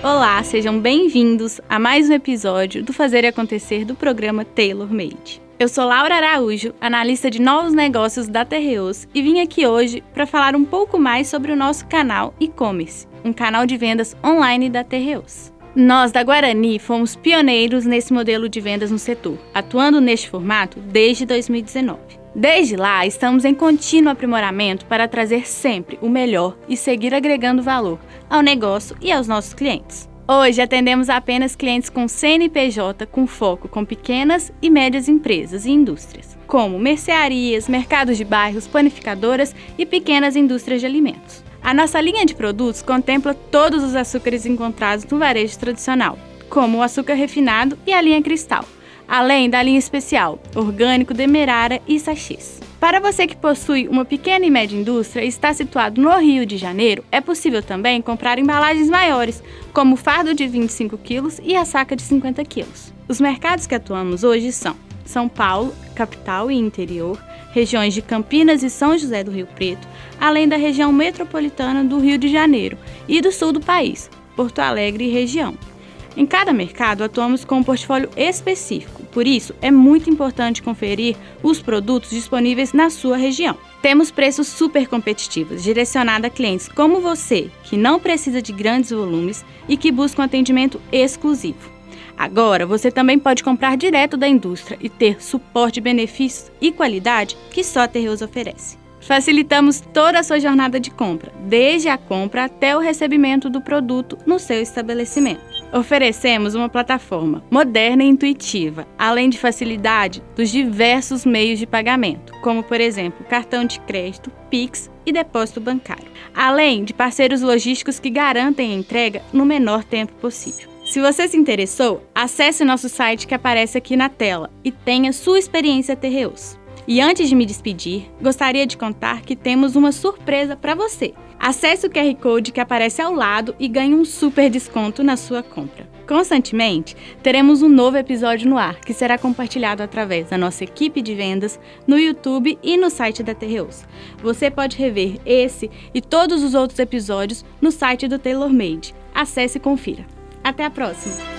Olá, sejam bem-vindos a mais um episódio do Fazer e Acontecer do programa Tailor Made. Eu sou Laura Araújo, analista de novos negócios da Tereos, e vim aqui hoje para falar um pouco mais sobre o nosso canal e-commerce, um canal de vendas online da Tereos. Nós, da Guarani, fomos pioneiros nesse modelo de vendas no setor, atuando neste formato desde 2019. Desde lá, estamos em contínuo aprimoramento para trazer sempre o melhor e seguir agregando valor ao negócio e aos nossos clientes. Hoje atendemos apenas clientes com CNPJ com foco com pequenas e médias empresas e indústrias, como mercearias, mercados de bairros, panificadoras e pequenas indústrias de alimentos. A nossa linha de produtos contempla todos os açúcares encontrados no varejo tradicional, como o açúcar refinado e a linha cristal, além da linha especial, orgânico, demerara e sachês. Para você que possui uma pequena e média indústria e está situado no Rio de Janeiro, é possível também comprar embalagens maiores, como o fardo de 25 kg e a saca de 50 kg. Os mercados que atuamos hoje são São Paulo, capital e interior, regiões de Campinas e São José do Rio Preto, além da região metropolitana do Rio de Janeiro e do sul do país, Porto Alegre e região. Em cada mercado, atuamos com um portfólio específico, por isso é muito importante conferir os produtos disponíveis na sua região. Temos preços super competitivos, direcionados a clientes como você, que não precisa de grandes volumes e que busca um atendimento exclusivo. Agora, você também pode comprar direto da indústria e ter suporte, benefícios e qualidade que só a Tereos oferece. Facilitamos toda a sua jornada de compra, desde a compra até o recebimento do produto no seu estabelecimento. Oferecemos uma plataforma moderna e intuitiva, além de facilidade dos diversos meios de pagamento, como, por exemplo, cartão de crédito, Pix e depósito bancário, além de parceiros logísticos que garantem a entrega no menor tempo possível. Se você se interessou, acesse o nosso site que aparece aqui na tela e tenha sua experiência Tereos. E antes de me despedir, gostaria de contar que temos uma surpresa para você. Acesse o QR Code que aparece ao lado e ganhe um super desconto na sua compra. Constantemente, teremos um novo episódio no ar, que será compartilhado através da nossa equipe de vendas no YouTube e no site da Tereos. Você pode rever esse e todos os outros episódios no site do Tailor Made. Acesse e confira. Até a próxima!